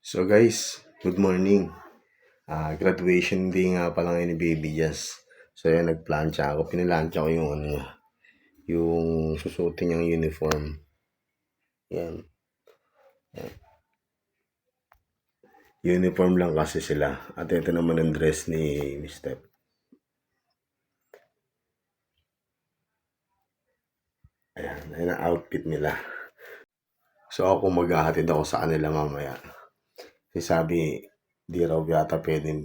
So guys, good morning. Graduation day nga pala ngayon ni Baby Jazz. So yan, nagplancha ako. Pinalansya ko yung ano niya, yung susuotin niyang uniform. Yan. Uniform lang kasi sila. At ito naman ang dress ni Miss Steph. Ayan ang outfit nila. So ako maghahatid ako sa kanila mamaya. Kasi sabi, di raw yata pwedeng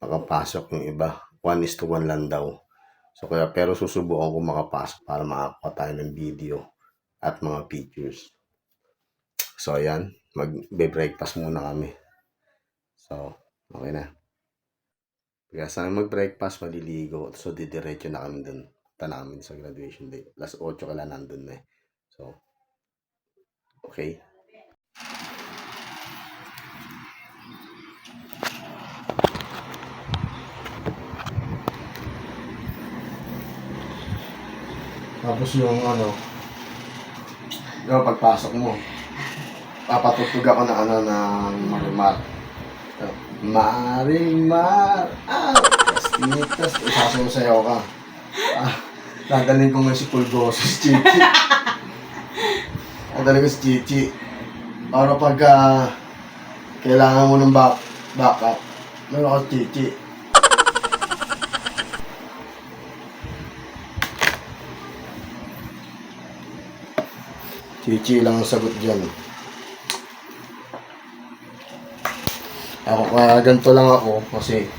makapasok yung iba. 1:1 lang daw. So kaya pero susubukan ko makapasok para makakuha tayo ng video at mga pictures. So ayan, magbe-breakfast muna kami. So, okay na. Pagkasa mag-breakfast, maliligo. So didiretso na kami dun. Punta namin sa graduation day. 8:00 kala nandun na eh. So, okay. Tapos yung yung pagpasok mo, papatutug ako na ng Marimar. Marimar! Kastitas! Sasayaw ka. Dadalhin ko nga si Pulgoso, si Chichi. Dadalhin ko si Chichi. Para pagka kailangan mo ng backup, meron ako si Chichi. Chichi lang ang sagot dyan. Ako kaya ganito lang ako kasi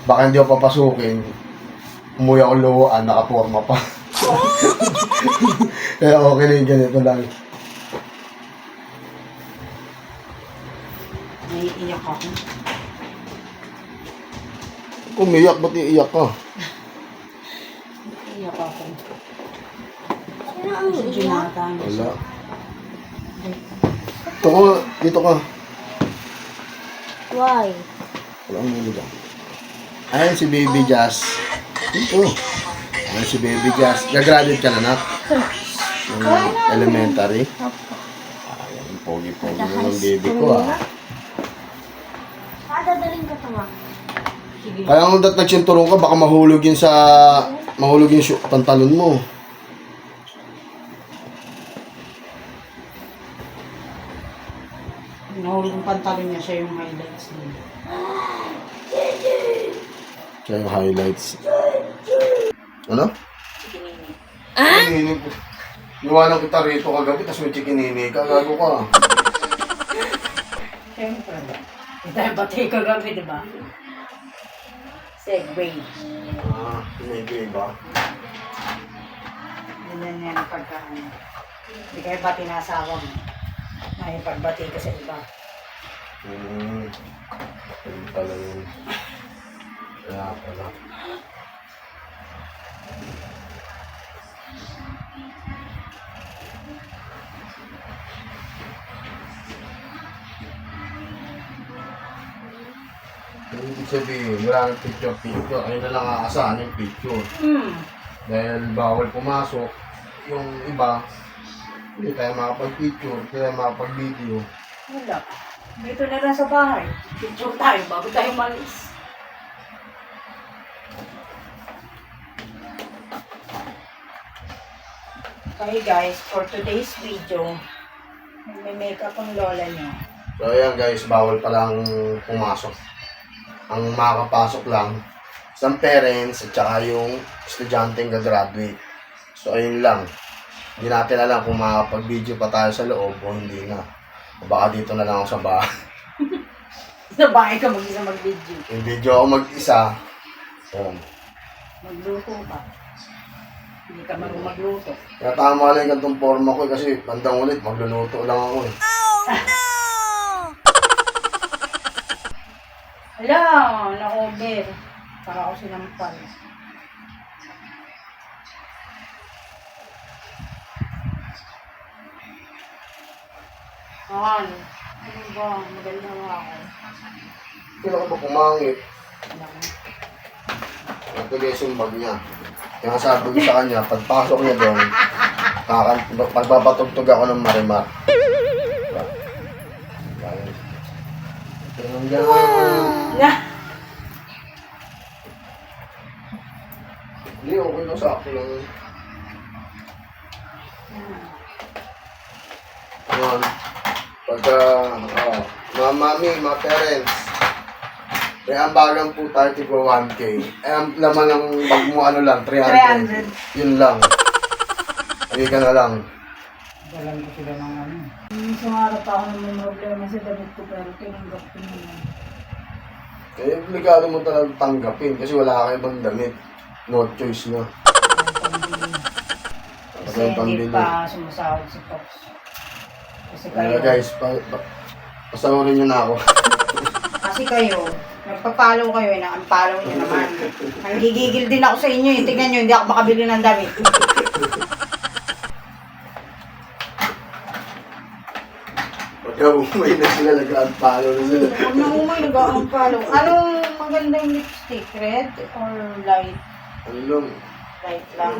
baka hindi ako papasukin. Umuwi ako luwaan, nakaporma pa. Kaya okay na yung ganito lang. Naiiyak ako. Umiyak, ba't iiyak ka? Naiiyak ako. Si Jonathan. Wala. Dito ka. Why? Wala akong nilo dyan. Ayan si Baby Jazz. Dito. Ayan si Baby Jazz. Gagraduate ka na, nak? Yung elementary. Ayan, pogi-pogi na ng baby ko, Dadaling ka tama. Sige. Kaya kung nagsinturong ka, baka mahulog yun mahulog yung pantalon mo. Nahulog ang pantalon niya, siya yung highlights niya. Siya yung highlights. Ano? Chikinini. Chikinini. Iwanan kita rito kagabi, tapos may chikinini ka. Gago ka. Siyempre. Dahil batay kagabi, diba? Segway. Pinigay ba? Ganyan yan ang pagkaan. Hindi kayo ba tinasawag? May pagbati ka sa iba. Ayun pala yun. Kaya pala. Ibig sabihin, wala ng picture. Ayun na lang aasahan yung picture. Dahil bawal pumasok. Yung iba, hindi tayo makapag-picture, hindi tayo makapag-video. Wala. Dito na lang sa bahay. Picture tayo bago tayo malis. Okay guys, for today's video, may-makeup ang lola niya. So ayan guys, bawal palang pumasok. Ang makakapasok lang, isang parents at saka yung estudyanteng gagraduate. So ayun lang. Hindi natin alam kung makakapag-video pa tayo sa loob o hindi na. O baka dito na lang ako sa bahay. Sa bahay ka mag-isa mag-video. Yung video ako mag-isa. Ayan. Magluto pa. Hindi ka marunong magluto. Kaya tama lang yung gantong forma ko kasi bandang ulit, magluluto lang ako eh. Hala, na-over. Para ako sinampal. Ano ba? Maganda nga ako. Kailan ka ba pumangit? Alam mo. Nagtulis yung bag niya. Kaya sabi ko sa kanya, pagpasok niya doon, magpapatugtog ako ng Marimar. Diba? Na. Hindi, okay lang, sakto lang. Yun. Pagka, mga mami, mga parents, may ambagan po tayo tigwa 1K. Ang laman ng bag mo, ano lang, 300. 300. Yun lang. Hindi ka na lang. Dalan ko sila ng ano. Minsan araw pa ako nang may problema sa damit ko pero tinanggap ko naman. Kaya obligado mo talaga tanggapin kasi wala ka ibang damit. No choice na. Kasi hindi pa sumasahod si Pops. Kasi Kaya kayo, guys, pasawarin nyo na ako. kasi kayo, nagpa-follow kayo, na-unfollow nyo naman. Nanggigigil din ako sa inyo, eh. Tingnan nyo, hindi ako makabili ng damit. Pagka umay na sila, nag-unfollow na sila. Huwag na umay, nag-unfollow. Anong magandang lipstick? Red or light? Ano lang? Light lang.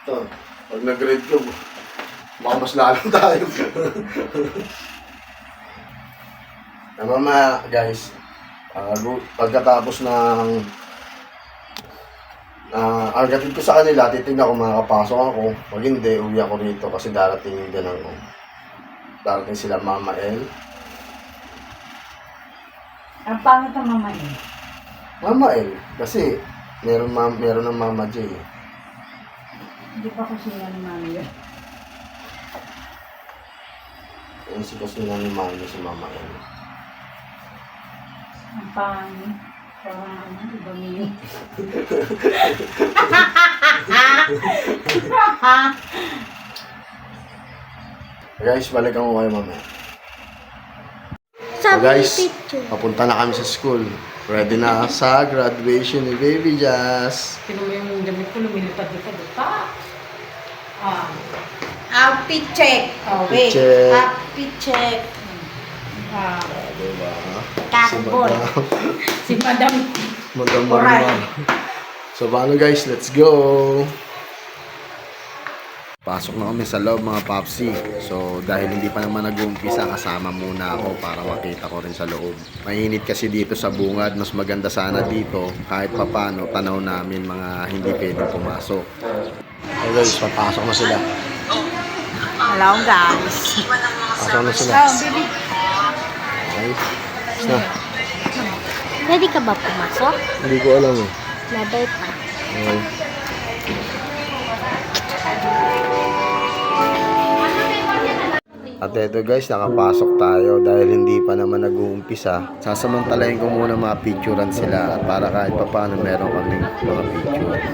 Ito, pag nag-grade ka, baka mas lalo tayo. Mama, guys, pagkatapos ng agatid ko sa kanila, titignan ko makakapasok ako. Pag hindi, uwi ako rito kasi darating yung ganang ko. Darating sila Mama El. Ang pangit ang mama eh. Mama El, kasi meron ng Mama J. Hindi pa ko sila ni mami yun. Yung si Kusina ni Mami, si Mama El. Ang pangit. Parang ano, iba niyo. Guys, balikan ko kayo mamaya. So Sabi guys, ni picture. papunta na kami sa school. Ready na sa graduation ni Baby Jazz. Tinan mo yung damit ko, lumilipad-lipad. Outfit check. Oh, wait. Check. Outfit check. Diba? Carbon. Si Madam. Madam Alright. Marma. So paano guys, let's go! Pasok na kami sa loob mga papsi. So dahil hindi pa naman nag-uumpisa, kasama muna ako para makita ko rin sa loob. Mainit kasi dito sa bungad, mas maganda sana dito kahit papano tanaw namin mga hindi pwedeng pumasok. So guys, papasok na sila. Hello guys. Pasok na sila. Baby. Okay. Tapos na. Pwede ka ba pumasok? Hindi ko alam eh. Labay pa. Okay. At eto guys, nakapasok tayo dahil hindi pa naman nag-uumpisa. Sasamantalayin ko muna mga picturean sila para kahit pa paano meron kaming mga picture.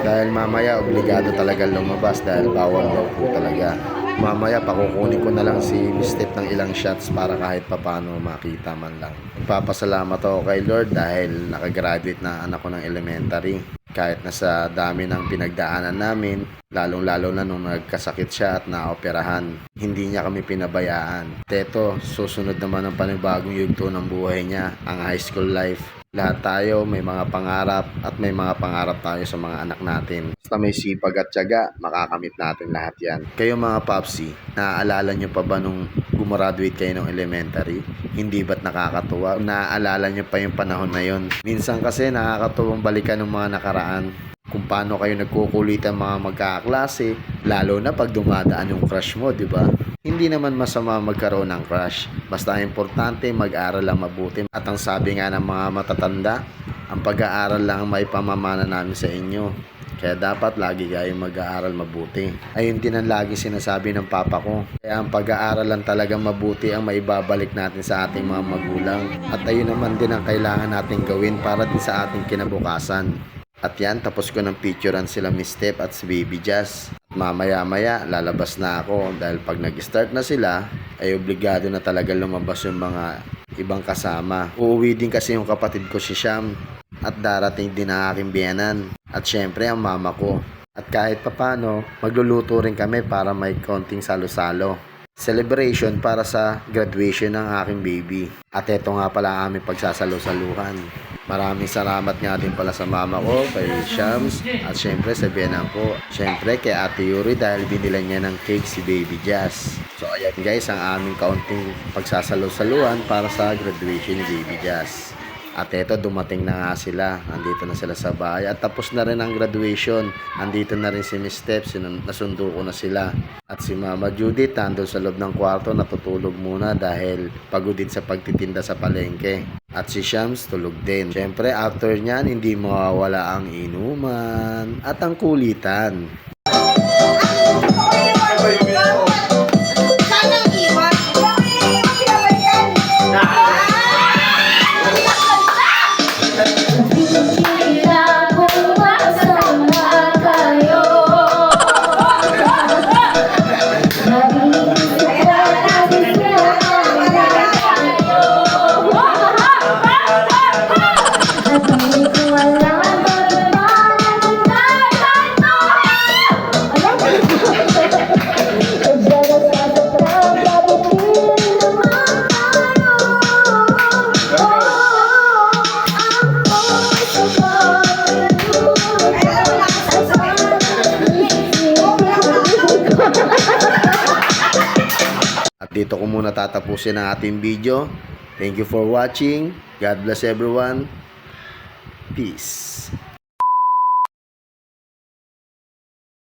Dahil mamaya obligado talaga lumabas dahil bawal daw po talaga. Mamaya pakukunin ko na lang si Step ng ilang shots para kahit pa paano makita man lang. Nagpapasalamat ako kay Lord dahil nakagraduate na anak ko ng elementary. Kahit na sa dami ng pinagdaanan namin, lalong-lalo na nung nagkasakit siya at naoperahan, hindi niya kami pinabayaan. Teto, susunod naman ang panibagong yugto ng buhay niya, ang high school life. Lahat tayo may mga pangarap at may mga pangarap tayo sa mga anak natin. Basta may sipag at tiyaga, makakamit natin lahat yan. Kayo mga papsi, naaalala nyo pa ba nung gumraduate kayo ng elementary? Hindi ba't nakakatuwa? Naaalala nyo pa yung panahon na yon? Minsan kasi nakakatuwang balikan ng mga nakaraan. Kung paano kayo nagkukulitan mga magkakaklase, lalo na pag dumadaan yung crush mo, di ba? Hindi naman masama magkaroon ng crush. Basta importante mag-aral lang mabuti. At ang sabi nga ng mga matatanda, ang pag-aaral lang ang maipamamana namin sa inyo. Kaya dapat lagi kayong mag-aaral mabuti. Ayun din ang lagi sinasabi ng papa ko. Kaya ang pag-aaral lang talagang mabuti ang maibabalik natin sa ating mga magulang. At ayun naman din ang kailangan natin gawin para din sa ating kinabukasan. At yan, tapos ko ng picturean sila Miss Step at si Baby Jazz. At mamaya-maya, lalabas na ako dahil pag nag-start na sila, ay obligado na talaga lumabas yung mga ibang kasama. Uuwi din kasi yung kapatid ko si Sham at darating din ang aking biyenan. At syempre ang mama ko. At kahit papano, magluluto rin kami para may konting salo-salo. Celebration para sa graduation ng aking baby. At eto nga pala ang aming pagsasalo-saluhan. Maraming salamat nga din pala sa mama ko, kay Shams, at syempre sa biyanan ko. Syempre kay Ate Yuri dahil binila niya ng cake si Baby Jazz. So ayan guys, ang aming kaunting pagsasalo-saluhan para sa graduation ni Baby Jazz. At eto, dumating na nga sila. Andito na sila sa bahay. At tapos na rin ang graduation. Andito na rin si Miss Steps. Nasundo ko na sila. At si Mama Judith, nandun sa loob ng kwarto, natutulog muna dahil pagod din sa pagtitinda sa palengke. At si Shams, tulog din. Siyempre, after nyan, hindi mawawala ang inuman at ang kulitan. At dito ko muna tatapusin ang ating video. Thank you for watching. God bless everyone. Peace.